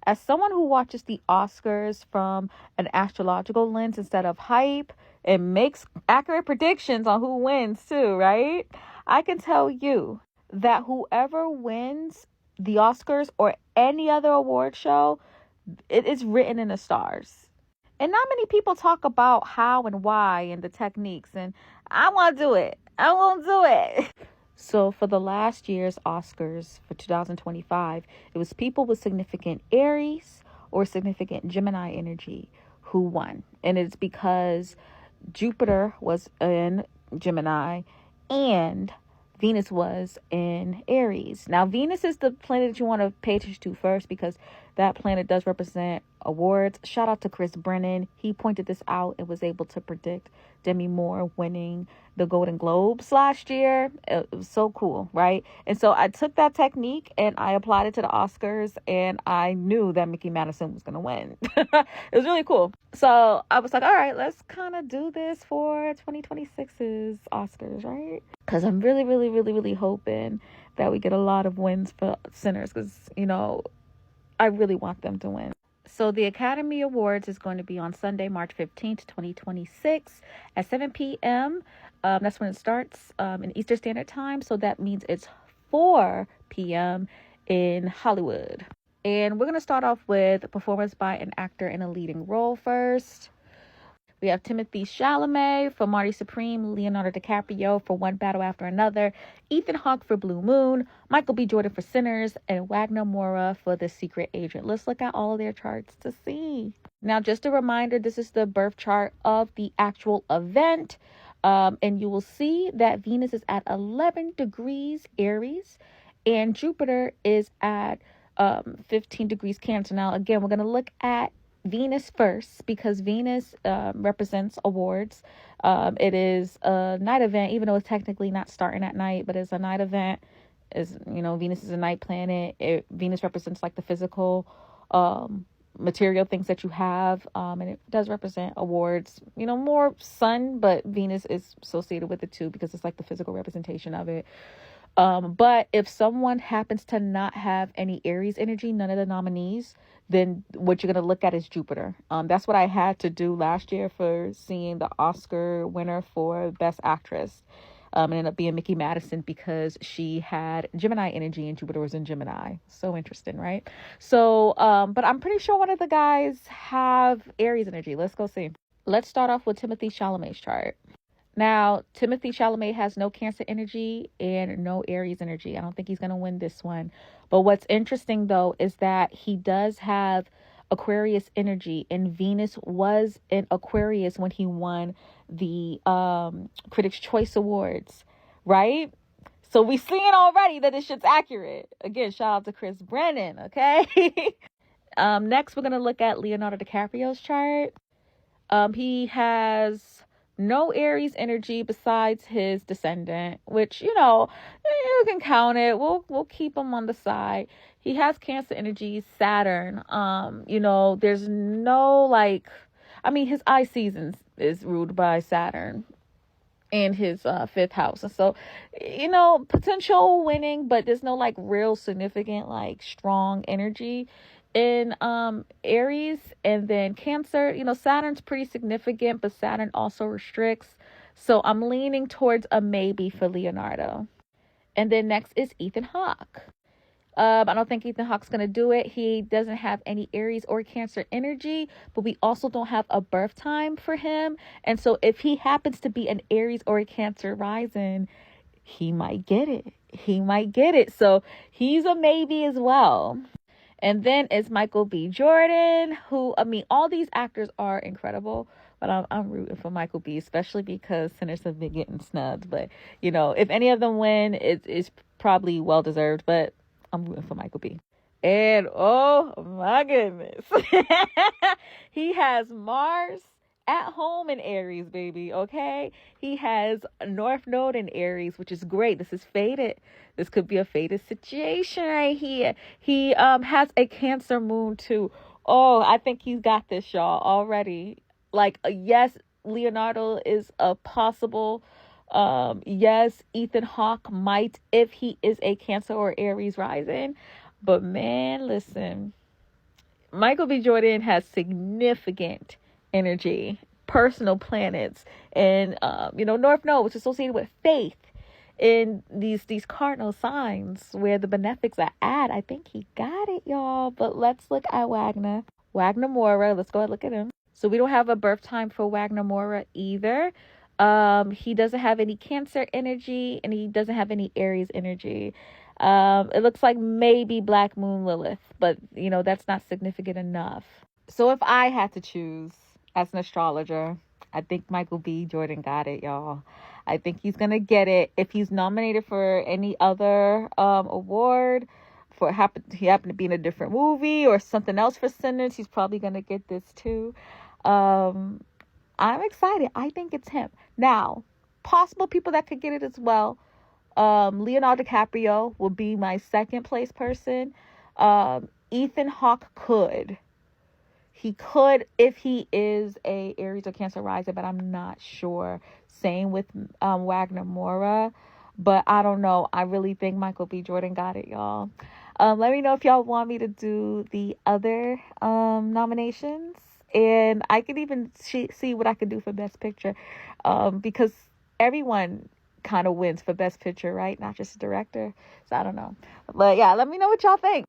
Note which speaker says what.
Speaker 1: as someone who watches the Oscars from an astrological lens instead of hype and makes accurate predictions on who wins too, right? I can tell you that whoever wins the Oscars or any other award show, it is written in the stars. And not many people talk about how and why and the techniques. And I want to do it. I won't do it. So for the last year's Oscars for 2025, it was people with significant Aries or significant Gemini energy who won. And it's because Jupiter was in Gemini and Venus was in Aries. Now, Venus is the planet that you want to pay attention to first because that planet does represent awards. Shout out to Chris Brennan. He pointed this out and was able to predict Demi Moore winning the Golden Globes last year. It was so cool, right? And so I took that technique and I applied it to the Oscars, and I knew that Mickey Madison was going to win. It was really cool. So I was like, all right, let's kind of do this for 2026's Oscars, right? Because I'm really, really, really, really hoping that we get a lot of wins for Sinners because, you know, I really want them to win. So the Academy Awards is going to be on Sunday, March 15th, 2026 at 7 p.m. That's when it starts in Eastern Standard Time. So that means it's 4 p.m. in Hollywood. And we're going to start off with a performance by an actor in a leading role first. We have Timothée Chalamet for Marty Supreme, Leonardo DiCaprio for One Battle After Another, Ethan Hawke for Blue Moon, Michael B. Jordan for Sinners, and Wagner Moura for The Secret Agent. Let's look at all of their charts to see. Now, just a reminder, this is the birth chart of the actual event. And you will see that Venus is at 11 degrees Aries and Jupiter is at 15 degrees Cancer. Now, again, we're going to look at Venus first because Venus represents awards. It is a night event, even though it's technically not starting at night, but it's a night event. Venus is a night planet. Venus represents like the physical material things that you have, and it does represent awards, more sun, but Venus is associated with it too because it's like the physical representation of it. But if someone happens to not have any Aries energy, none of the nominees, then what you're going to look at is Jupiter. That's what I had to do last year for seeing the Oscar winner for Best Actress. It ended up being Mickey Madison because she had Gemini energy and Jupiter was in Gemini. So interesting, right? So, but I'm pretty sure one of the guys have Aries energy. Let's go see. Let's start off with Timothée Chalamet's chart. Now, Timothée Chalamet has no Cancer energy and no Aries energy. I don't think he's going to win this one. But what's interesting, though, is that he does have Aquarius energy, and Venus was in Aquarius when he won the Critics' Choice Awards, right? So we seeing already that this shit's accurate. Again, shout out to Chris Brennan, okay? Next, we're going to look at Leonardo DiCaprio's chart. He has no Aries energy besides his descendant, which, you can count it. We'll keep him on the side. He has Cancer energy, Saturn. There's no his eye seasons is ruled by Saturn in his fifth house. And so, potential winning, but there's no real significant, strong energy in Aries. And then Cancer, Saturn's pretty significant, but Saturn also restricts. So I'm leaning towards a maybe for Leonardo. And then next is Ethan Hawke. I don't think Ethan Hawke's going to do it. He doesn't have any Aries or Cancer energy, but we also don't have a birth time for him. And so if he happens to be an Aries or a Cancer rising, he might get it. So he's a maybe as well. And then it's Michael B. Jordan, who, all these actors are incredible, but I'm rooting for Michael B., especially because Sinners have been getting snubbed. But, if any of them win, it's probably well-deserved, but I'm rooting for Michael B. And, oh, my goodness. He has Mars at home in Aries, baby, okay? He has North Node in Aries, which is great. This is fated. This could be a fated situation right here. He has a Cancer moon, too. Oh, I think he's got this, y'all, already. Yes, Leonardo is a possible. Yes, Ethan Hawke might if he is a Cancer or Aries rising. But, man, listen. Michael B. Jordan has significant energy, personal planets, and North Node, which is associated with faith in these cardinal signs where the benefics are at. I think he got it, y'all. But let's look at Wagner Moura. Let's go ahead and look at him. So we don't have a birth time for Wagner Moura either. He doesn't have any Cancer energy, and he doesn't have any Aries energy. It looks like maybe Black Moon Lilith, but that's not significant enough. So if I had to choose as an astrologer, I think Michael B. Jordan got it, y'all. I think he's gonna get it. If he's nominated for any other award, he happened to be in a different movie or something else for Sinners, he's probably gonna get this too. I'm excited. I think it's him. Now, possible people that could get it as well. Leonardo DiCaprio will be my second place person. Ethan Hawke could. He could if he is a Aries or Cancer rising, but I'm not sure. Same with Wagner Moura, but I don't know. I really think Michael B. Jordan got it, y'all. Let me know if y'all want me to do the other nominations, and I could even see what I could do for Best Picture, because everyone kind of wins for Best Picture, right? Not just the director. So I don't know, but yeah, let me know what y'all think.